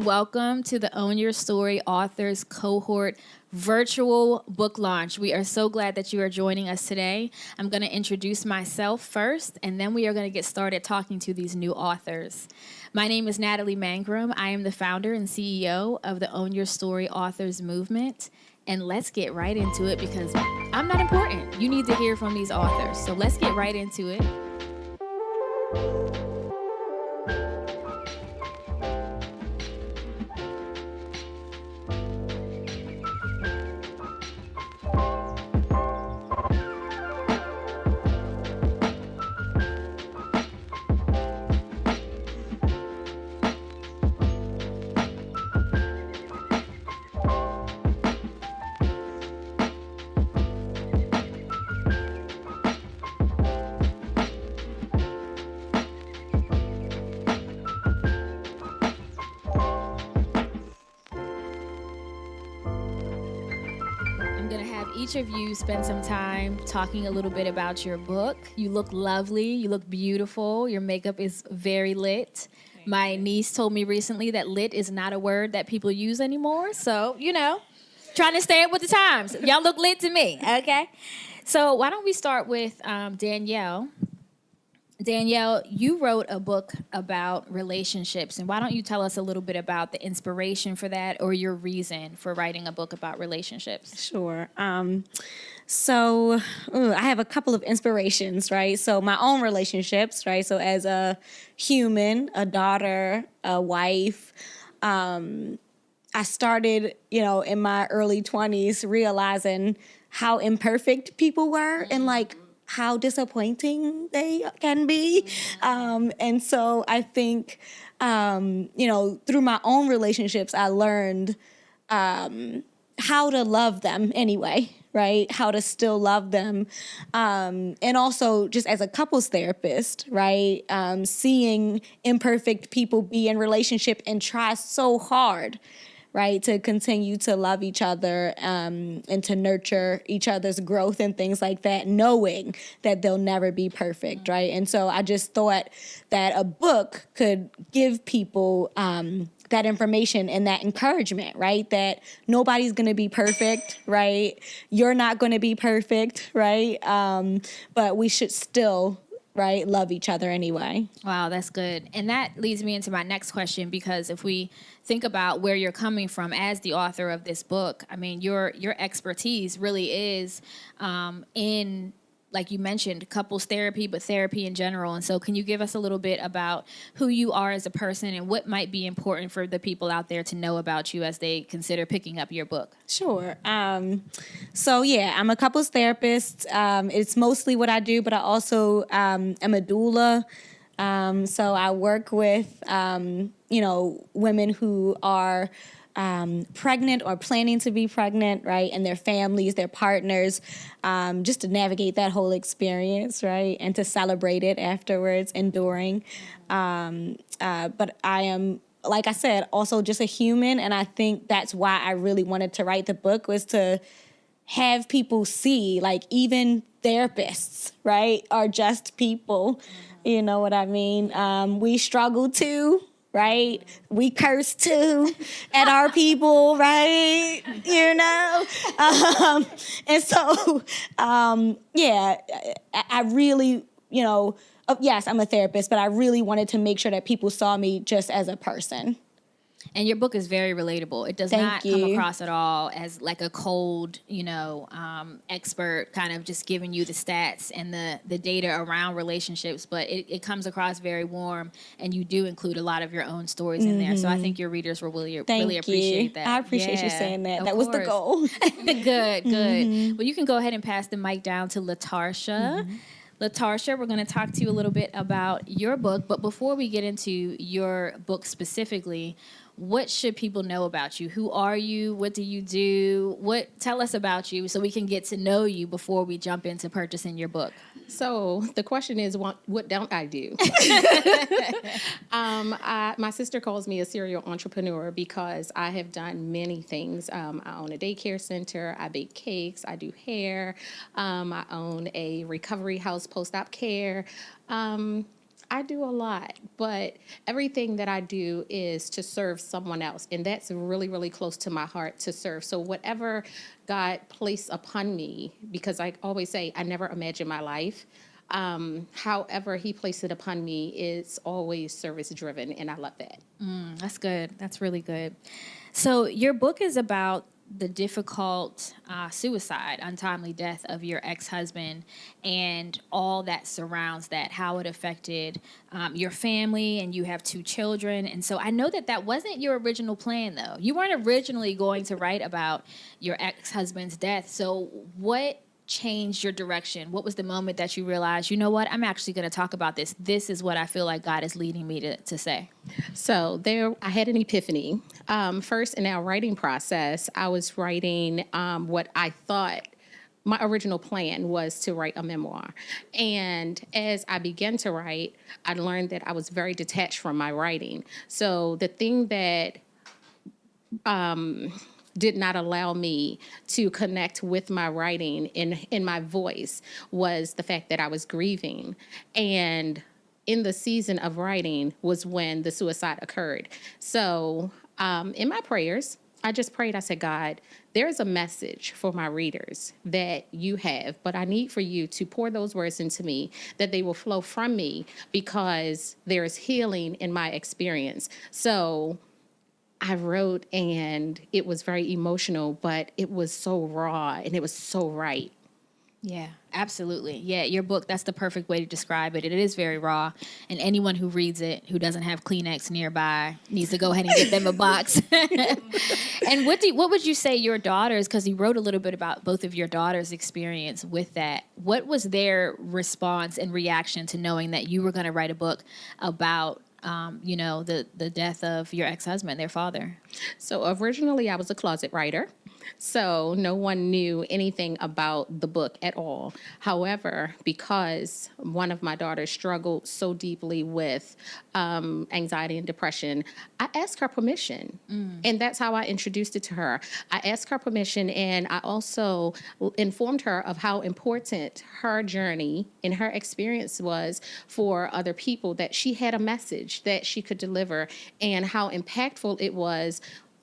Welcome to the Own Your Story Authors Cohort virtual book launch. We are so glad that you are joining us today. I'm going to introduce myself first, and then we are going to get started talking to these new authors. My name is Natalie Mangrum. I am the founder and CEO of the Own Your Story Authors Movement. And let's get right into it because I'm not important. You need to hear from these authors. So let's get right into it. Each of you spend some time talking a little bit about your book. You look lovely. You look beautiful. Your makeup is very lit. My niece told me recently that lit is not a word that people use anymore. So, trying to stay up with the times. Y'all look lit to me, okay? So why don't we start with Danielle. Danielle, you wrote a book about relationships, and why don't you tell us a little bit about the inspiration for that or your reason for writing a book about relationships? Sure. So I have a couple of inspirations, right? So my own relationships, right? So as a human, a daughter, a wife, I started, in my early 20s realizing how imperfect people were and how disappointing they can be. And so I think, through my own relationships, I learned how to love them anyway, right? How to still love them. And also just as a couples therapist, right? Seeing imperfect people be in relationship and try so hard, right, to continue to love each other and to nurture each other's growth and things like that, knowing that they'll never be perfect, right? And so I just thought that a book could give people that information and that encouragement, right? That nobody's going to be perfect, right? You're not going to be perfect, right? But we should still, right, love each other anyway. Wow, that's good. And that leads me into my next question, because if we think about where you're coming from as the author of this book, I mean, your expertise really is in, like you mentioned, couples therapy, but therapy in general. And so can you give us a little bit about who you are as a person and what might be important for the people out there to know about you as they consider picking up your book? Sure. So yeah, I'm a couples therapist. It's mostly what I do, but I also am a doula. So I work with, women who are pregnant or planning to be pregnant, right? And their families, their partners, just to navigate that whole experience, right? And to celebrate it afterwards, enduring. But I am, like I said, also just a human. And I think that's why I really wanted to write the book, was to have people see, even therapists, right, are just people. You know what I mean? We struggle too, right? We curse too at our people, right? And so, I really, yes, I'm a therapist, but I really wanted to make sure that people saw me just as a person. And your book is very relatable. It does Thank not come you. across at all as like a cold, expert kind of just giving you the stats and the data around relationships, but it comes across very warm, and you do include a lot of your own stories in there. So I think your readers will really, Thank really appreciate you. that. I appreciate you Yeah, saying that. of That was the course. goal. Good, good. Well, you can go ahead and pass the mic down to Latarsha. Latarsha, we're going to talk to you a little bit about your book, but before we get into your book specifically, what should people know about you? Who are you? What do you do? Tell us about you so we can get to know you before we jump into purchasing your book. So the question is, what don't I do? My sister calls me a serial entrepreneur because I have done many things. I own a daycare center. I bake cakes. I do hair. I own a recovery house, post-op care. I do a lot, but everything that I do is to serve someone else. And that's really, really close to my heart, to serve. So whatever God placed upon me, because I always say I never imagined my life. However he placed it upon me, it's always service driven. And I love that. That's good. That's really good. So your book is about the difficult suicide, untimely death of your ex-husband and all that surrounds that, how it affected your family, and you have 2 children. And so I know that wasn't your original plan, though. You weren't originally going to write about your ex-husband's death. So what changed your direction? What was the moment that you realized, you know what, I'm actually going to talk about this. This is what I feel like God is leading me to say. So I had an epiphany. First, in our writing process, I was writing what I thought my original plan was to write a memoir. And as I began to write, I learned that I was very detached from my writing. So the thing that did not allow me to connect with my writing in my voice was the fact that I was grieving. And in the season of writing was when the suicide occurred. So in my prayers, I just prayed. I said, God, there is a message for my readers that you have, but I need for you to pour those words into me, that they will flow from me, because there is healing in my experience. So I wrote, and it was very emotional, but it was so raw and it was so right. Yeah, absolutely. Yeah, your book, that's the perfect way to describe it. It is very raw, and anyone who reads it who doesn't have Kleenex nearby needs to go ahead and get them a box. And what would you say your daughters, because you wrote a little bit about both of your daughters' experience with that, what was their response and reaction to knowing that you were going to write a book about the death of your ex-husband, their father? So originally I was a closet writer. So no one knew anything about the book at all. However, because one of my daughters struggled so deeply with anxiety and depression, I asked her permission. And that's how I introduced it to her. I asked her permission, and I also informed her of how important her journey and her experience was for other people, that she had a message that she could deliver, and how impactful it was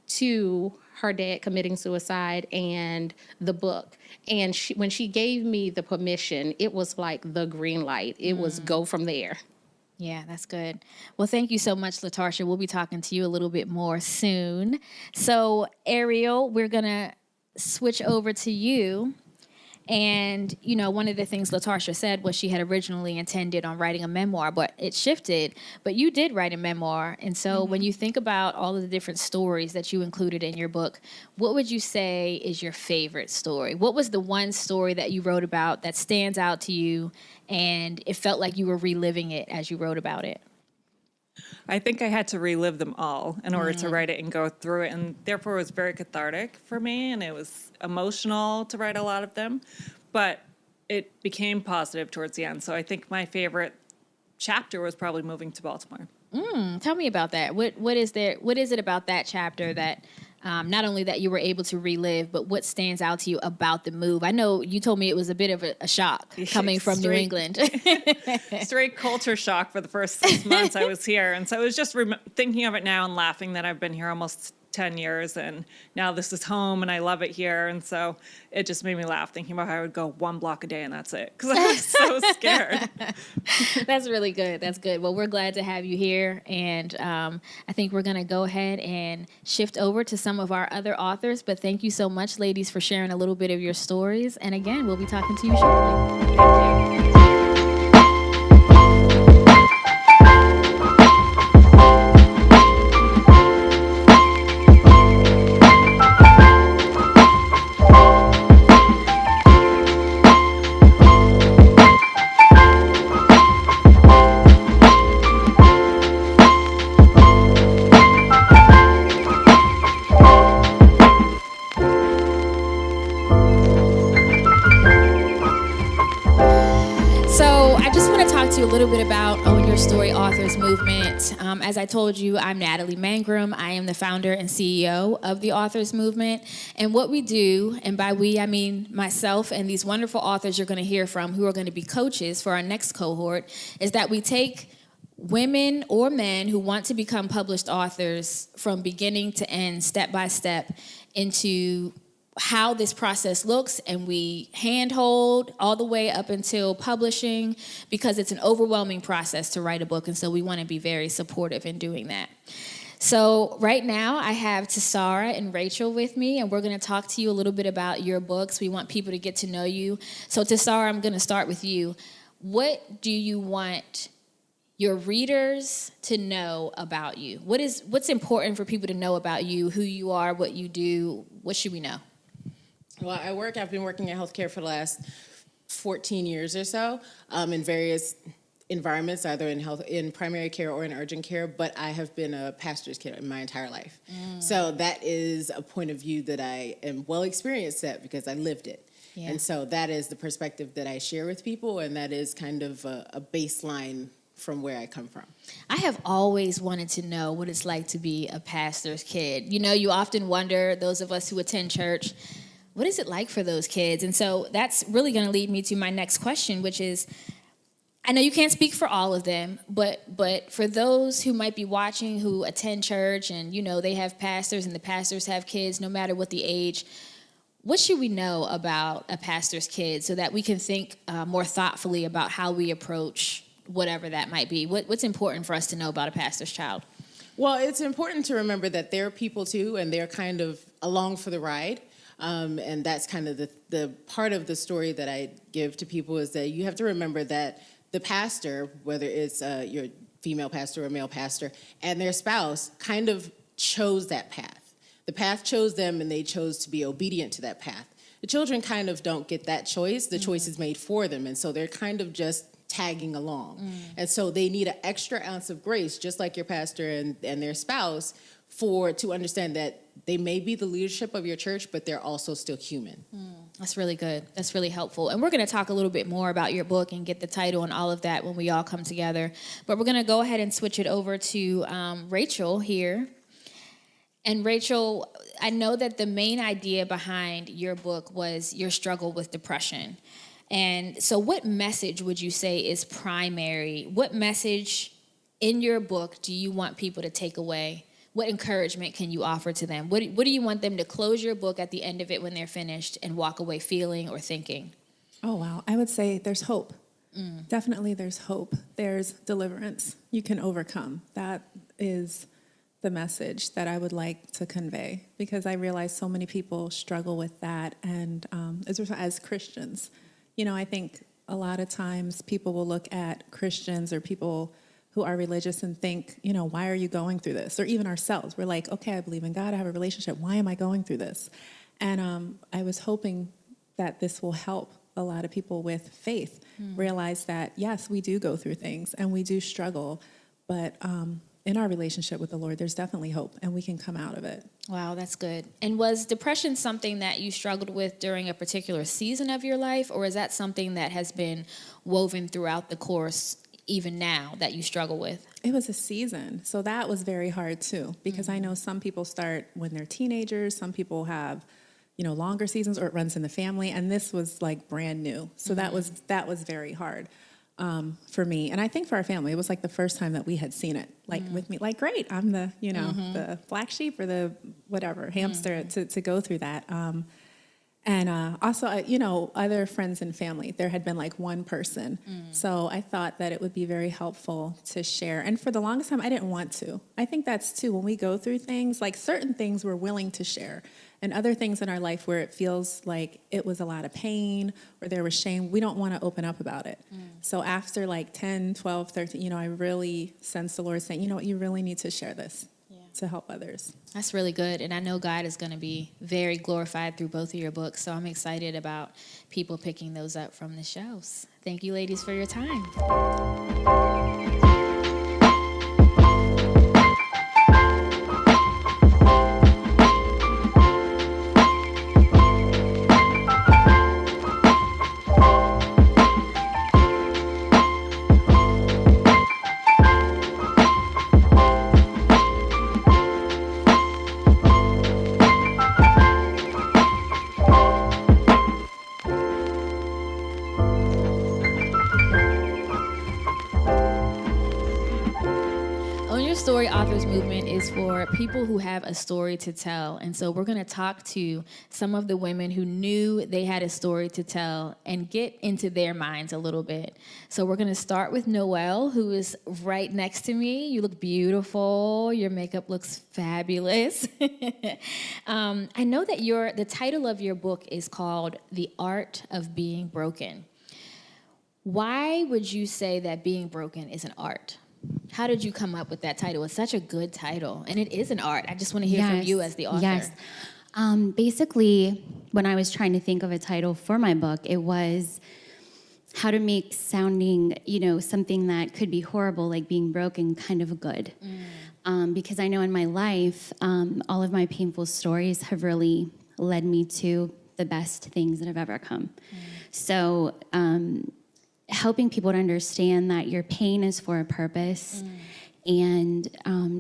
to her dad committing suicide and the book. And when she gave me the permission, it was like the green light. It was go from there. Yeah, that's good. Well, thank you so much, Latarsha. We'll be talking to you a little bit more soon. So, Ariel, we're going to switch over to you. And, one of the things Latarsha said was she had originally intended on writing a memoir, but it shifted. But you did write a memoir. And so when you think about all of the different stories that you included in your book, what would you say is your favorite story? What was the one story that you wrote about that stands out to you and it felt like you were reliving it as you wrote about it? I think I had to relive them all in order to write it and go through it, and therefore it was very cathartic for me, and it was emotional to write a lot of them, but it became positive towards the end. So I think my favorite chapter was probably moving to Baltimore. Tell me about that. What is it about that chapter that not only that you were able to relive, but what stands out to you about the move? I know you told me it was a bit of a shock coming from New England. Straight culture shock for the first 6 months I was here. And so I was just thinking of it now and laughing that I've been here almost 10 years, and now this is home and I love it here. And so it just made me laugh thinking about how I would go 1 block a day and that's it, because I was so scared. That's really good. That's good. Well, we're glad to have you here. And I think we're going to go ahead and shift over to some of our other authors. But thank you so much, ladies, for sharing a little bit of your stories. And again, we'll be talking to you shortly. Thank you. A little bit about Own Your Story Authors Movement. As I told you, I'm Natalie Mangrum. I am the founder and CEO of the Authors Movement. And what we do, and by we, I mean myself and these wonderful authors you're going to hear from who are going to be coaches for our next cohort, is that we take women or men who want to become published authors from beginning to end, step by step, into how this process looks, and we handhold all the way up until publishing, because it's an overwhelming process to write a book, and so we want to be very supportive in doing that. So right now I have Tessara and Rachel with me, and we're going to talk to you a little bit about your books. We want people to get to know you. So Tessara, I'm going to start with you. What do you want your readers to know about you? What's important for people to know about you, who you are, what you do? What should we know? Well, I've been working in healthcare for the last 14 years or so, in various environments, either in primary care or in urgent care, but I have been a pastor's kid in my entire life. So that is a point of view that I am well experienced at because I lived it. Yeah. And so that is the perspective that I share with people, and that is kind of a baseline from where I come from. I have always wanted to know what it's like to be a pastor's kid. You know, you often wonder, those of us who attend church, what is it like for those kids? And so that's really going to lead me to my next question, which is, I know you can't speak for all of them, but for those who might be watching who attend church and, you know, they have pastors and the pastors have kids, no matter what the age, what should we know about a pastor's kid so that we can think more thoughtfully about how we approach whatever that might be? What's important for us to know about a pastor's child? Well, it's important to remember that they're people too, and they're kind of along for the ride. And that's kind of the part of the story that I give to people, is that you have to remember that the pastor, whether it's your female pastor or male pastor, and their spouse kind of chose that path. The path chose them, and they chose to be obedient to that path. The children kind of don't get that choice. The choice is made for them, and so they're kind of just tagging along. And so they need an extra ounce of grace, just like your pastor and their spouse, to understand that they may be the leadership of your church, but they're also still human. That's really good. That's really helpful. And we're going to talk a little bit more about your book and get the title and all of that when we all come together. But we're going to go ahead and switch it over to Rachel here. And Rachel, I know that the main idea behind your book was your struggle with depression. And so what message would you say is primary? What message in your book do you want people to take away? What encouragement can you offer to them? What do you want them to close your book at the end of it when they're finished and walk away feeling or thinking? Oh, wow. I would say there's hope. Definitely there's hope. There's deliverance. You can overcome. That is the message that I would like to convey, because I realize so many people struggle with that. And as Christians, you know, I think a lot of times people will look at Christians or people who are religious and think, you know, why are you going through this? Or even ourselves, we're like, okay, I believe in God, I have a relationship. Why am I going through this? And I was hoping that this will help a lot of people with faith realize that, yes, we do go through things and we do struggle, but in our relationship with the Lord, there's definitely hope, and we can come out of it. Wow, that's good. And was depression something that you struggled with during a particular season of your life, or is that something that has been woven throughout the course even now that you struggle with? It was a season, so that was very hard too, because I know some people start when they're teenagers, some people have, you know, longer seasons, or it runs in the family, and this was like brand new. So that was very hard. for me, and I think for our family. It was like the first time that we had seen it, like with me, like, great, I'm the, the black sheep or the whatever, hamster to go through that. And also, other friends and family, there had been like one person. So I thought that it would be very helpful to share. And for the longest time, I didn't want to. I think that's too, when we go through things, like certain things we're willing to share. And other things in our life where it feels like it was a lot of pain or there was shame, we don't want to open up about it. So after like 10, 12, 13, I really sensed the Lord saying, you know what, you really need to share this to help others. That's really good. And I know God is going to be very glorified through both of your books. So I'm excited about people picking those up from the shelves. Thank you, ladies, for your time. Story Authors Movement is for people who have a story to tell. And so we're going to talk to some of the women who knew they had a story to tell and get into their minds a little bit. So we're going to start with Noelle, who is right next to me. You look beautiful. Your makeup looks fabulous. I know that the title of your book is called The Art of Being Broken. Why would you say that being broken is an art? How did you come up with that title? It's such a good title, and it is an art. I just want to hear from you as the author. Yes. Basically, when I was trying to think of a title for my book, it was how to make sounding, something that could be horrible, like being broken, kind of good. Because I know in my life, all of my painful stories have really led me to the best things that have ever come. So, helping people to understand that your pain is for a purpose and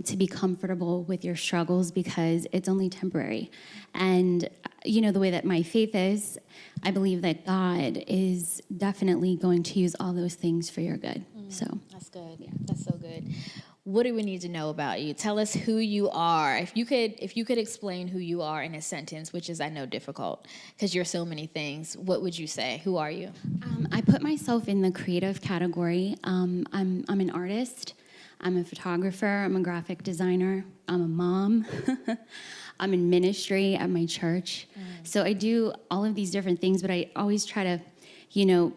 to be comfortable with your struggles because it's only temporary. And, the way that my faith is, I believe that God is definitely going to use all those things for your good. So that's good. Yeah, that's so good. What do we need to know about you? Tell us who you are. If you could explain who you are in a sentence, which is, I know, difficult because you're so many things, what would you say? Who are you? I put myself in the creative category. I'm an artist. I'm a photographer. I'm a graphic designer. I'm a mom. I'm in ministry at my church. So I do all of these different things, but I always try to,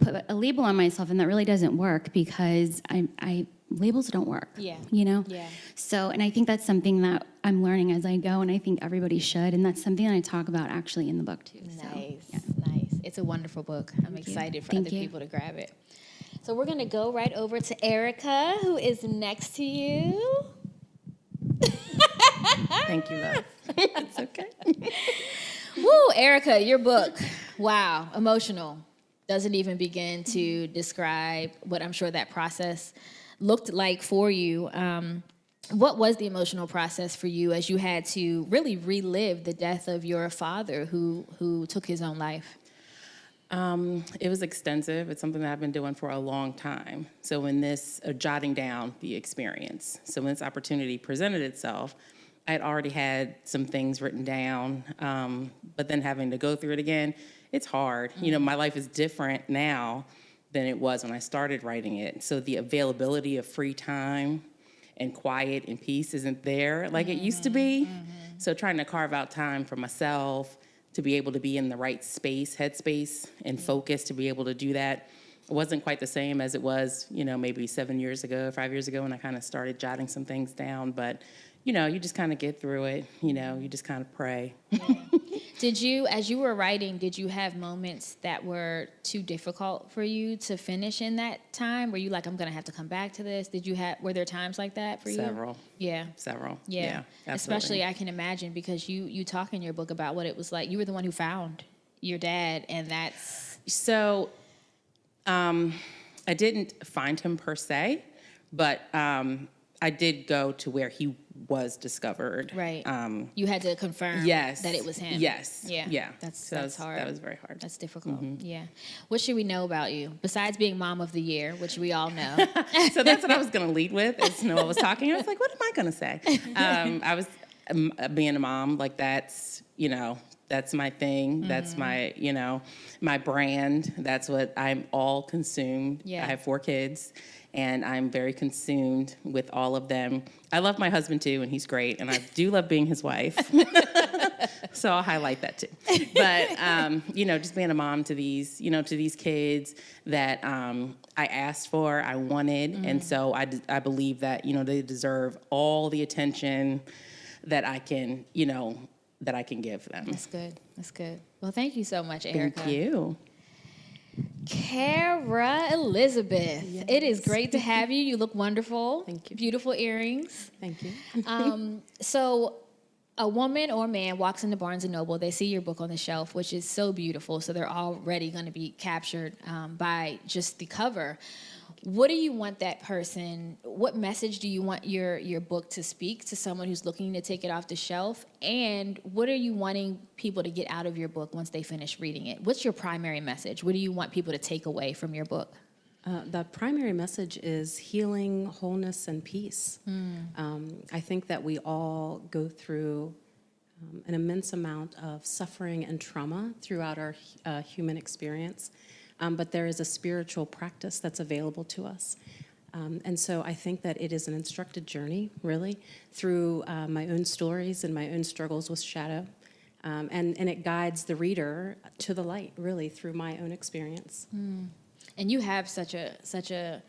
put a label on myself, and that really doesn't work because I labels don't work. Yeah. Yeah. So, and I think that's something that I'm learning as I go, and I think everybody should, and that's something that I talk about actually in the book too. Nice. So, Nice. It's a wonderful book. I'm excited for Thank other you. people to grab it. So we're going to go right over to Erica, who is next to you. Thank you, love. It's okay. Woo, Erica, your book. Wow, emotional. Doesn't even begin to describe what I'm sure that process looked like for you. What was the emotional process for you as you had to really relive the death of your father who took his own life? It was extensive. It's something that I've been doing for a long time. So when jotting down the experience. So when this opportunity presented itself, I had already had some things written down, but then having to go through it again, it's hard. My life is different now than it was when I started writing it. So the availability of free time and quiet and peace isn't there like it used to be. So trying to carve out time for myself to be able to be in the right headspace and focus to be able to do that wasn't quite the same as it was, maybe 7 years ago, 5 years ago when I kind of started jotting some things down. But, you just kind of get through it. You just kind of pray. Yeah. As you were writing, did you have moments that were too difficult for you to finish in that time? Were you like, I'm going to have to come back to this? Were there times like that for you? Several. Yeah. Several. Yeah. Absolutely. Especially, I can imagine, because you talk in your book about what it was like. You were the one who found your dad, and that's... So I didn't find him per se, but I did go to where he was discovered. Right. You had to confirm Yes. that it was him. Yes. Yeah. Yeah. That's So hard. That was very hard. That's difficult. Yeah. What should we know about you besides being Mom of the Year, which we all know? So that's what I was going to lead with. As Noah was talking, I was like, what am I going to say? I was being a mom, like that's, that's my thing. That's my, my brand. That's what I'm all consumed. Yeah. I have 4 kids, and I'm very consumed with all of them. I love my husband too, and he's great, and I do love being his wife. So I'll highlight that too. But just being a mom to these, to these kids that I asked for, I wanted, and so I believe that they deserve all the attention that I can, that I can give them. That's good. That's good. Well, thank you so much, Erica. Thank you. Kara Elizabeth. Yes. It is great to have you. You look wonderful. Thank you. Beautiful earrings. Thank you. So a woman or man walks into Barnes & Noble, they see your book on the shelf, which is so beautiful, so they're already going to be captured by just the cover. What do you want that person, what message do you want your book to speak to someone who's looking to take it off the shelf? And what are you wanting people to get out of your book once they finish reading it? What's your primary message? What do you want people to take away from your book? The primary message is healing, wholeness, and peace. I think that we all go through an immense amount of suffering and trauma throughout our human experience, but there is a spiritual practice that's available to us. And so I think that it is an instructed journey, really, through my own stories and my own struggles with shadow. And it guides the reader to the light, really, through my own experience. And you have such a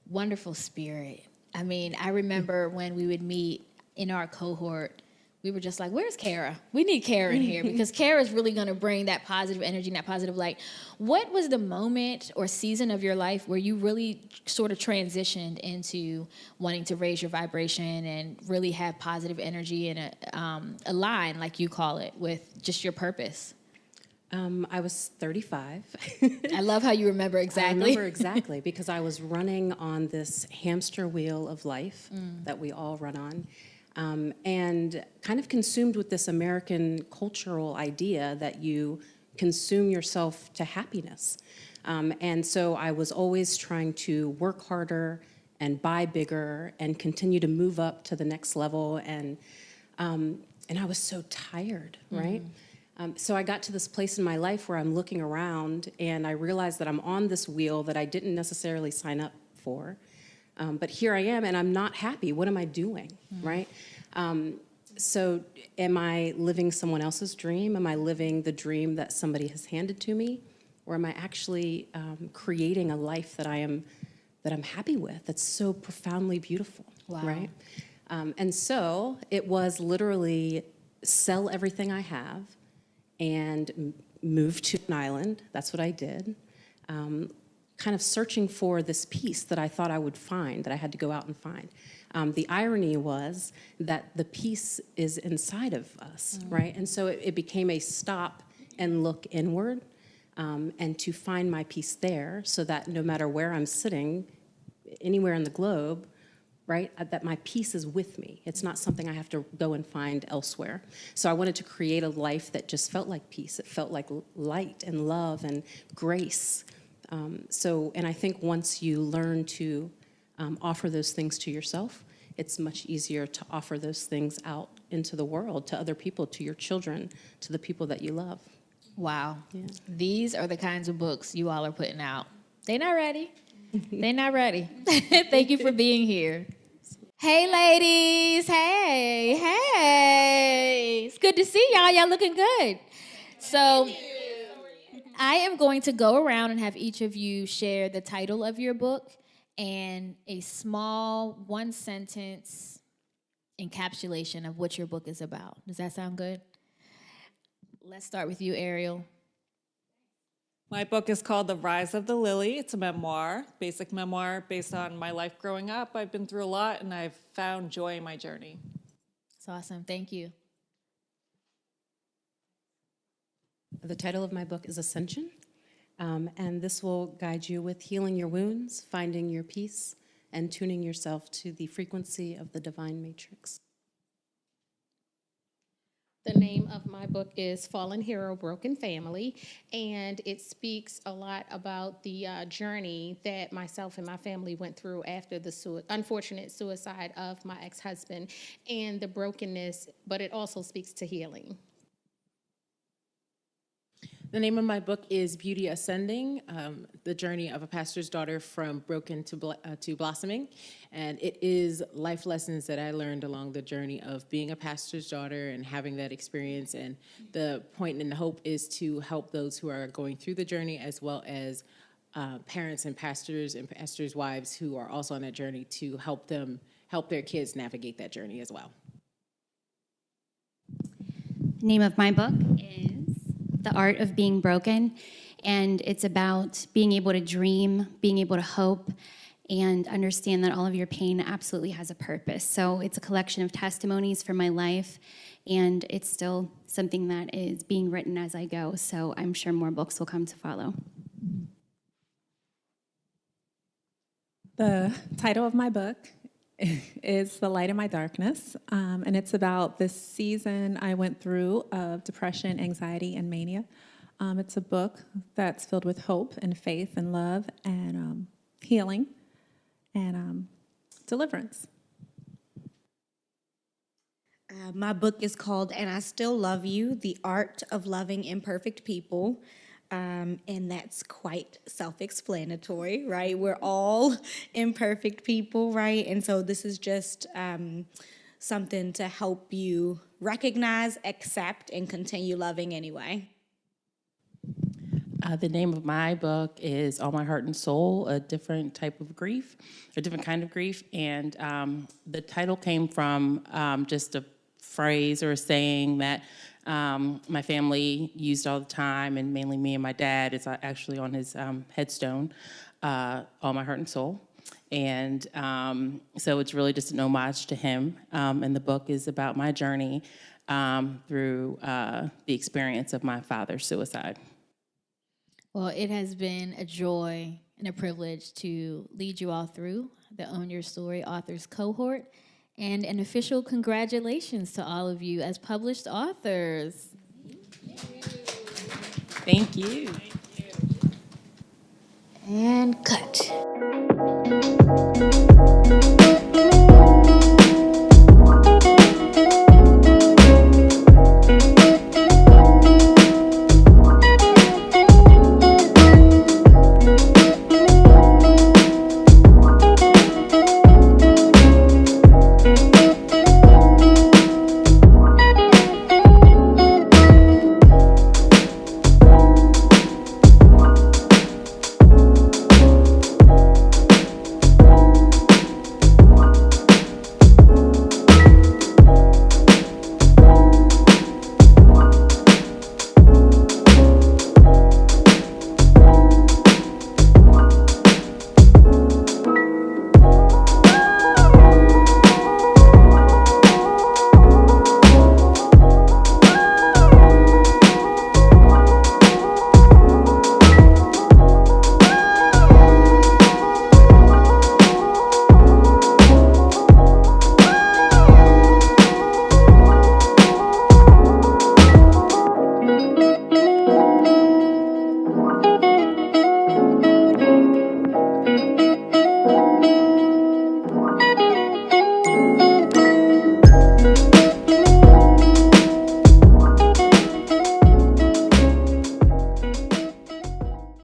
wonderful spirit. I mean, I remember when we would meet in our cohort, we were just like, where's Kara? We need Kara in here because Kara's really going to bring that positive energy and that positive light. What was the moment or season of your life where you really sort of transitioned into wanting to raise your vibration and really have positive energy and align, like you call it, with just your purpose? I was 35. I love how you remember exactly. I remember exactly because I was running on this hamster wheel of life that we all run on, and kind of consumed with this American cultural idea that you consume yourself to happiness. And so I was always trying to work harder and buy bigger and continue to move up to the next level. And I was so tired, right? So I got to this place in my life where I'm looking around and I realized that I'm on this wheel that I didn't necessarily sign up for. But here I am and I'm not happy. What am I doing, right? So am I living someone else's dream? Am I living the dream that somebody has handed to me? Or am I actually creating a life that I'm happy with, that's so profoundly beautiful, right? And so it was literally sell everything I have and move to an island. That's what I did. Kind of searching for this peace that I thought I would find, that I had to go out and find. The irony was that the peace is inside of us, right? And so it became a stop and look inward, and to find my peace there so that no matter where I'm sitting, anywhere in the globe, right, that my peace is with me. It's not something I have to go and find elsewhere. So I wanted to create a life that just felt like peace. It felt like light and love and grace. And I think once you learn to offer those things to yourself, it's much easier to offer those things out into the world, to other people, to your children, to the people that you love. Wow. Yeah. These are the kinds of books you all are putting out. They're not ready. They're not ready. Thank you for being here. Hey, ladies. Hey. It's good to see y'all. Y'all looking good. So I am going to go around and have each of you share the title of your book and a small one-sentence encapsulation of what your book is about. Does that sound good? Let's start with you, Ariel. My book is called The Rise of the Lily. It's a memoir, basic memoir based on my life growing up. I've been through a lot, and I've found joy in my journey. That's awesome. Thank you. The title of my book is Ascension, and this will guide you with healing your wounds, finding your peace, and tuning yourself to the frequency of the divine matrix. The name of my book is Fallen Hero, Broken Family, and it speaks a lot about the journey that myself and my family went through after the unfortunate suicide of my ex-husband and the brokenness, but it also speaks to healing. The name of my book is Beauty Ascending, the journey of a pastor's daughter from broken to blossoming. And it is life lessons that I learned along the journey of being a pastor's daughter and having that experience. And the point and the hope is to help those who are going through the journey, as well as parents and pastors' wives who are also on that journey, to help their kids navigate that journey as well. The name of my book is The Art of Being Broken, and it's about being able to dream, being able to hope, and understand that all of your pain absolutely has a purpose. So it's a collection of testimonies from my life, and it's still something that is being written as I go, so I'm sure more books will come to follow. The title of my book is The Light in My Darkness, and it's about this season I went through of depression, anxiety, and mania. It's a book that's filled with hope and faith and love and healing and deliverance. My book is called And I Still Love You, The Art of Loving Imperfect People. And that's quite self-explanatory, right? We're all imperfect people, right? And so this is just something to help you recognize, accept, and continue loving anyway. The name of my book is All My Heart and Soul, a different type of grief, a different kind of grief. And the title came from just a phrase or a saying that my family used all the time, and mainly me and my dad. It's actually on his headstone, All My Heart and Soul. And so it's really just an homage to him. And the book is about my journey through the experience of my father's suicide. Well, it has been a joy and a privilege to lead you all through the Own Your Story Authors Cohort. And an official congratulations to all of you as published authors. Thank you. And cut.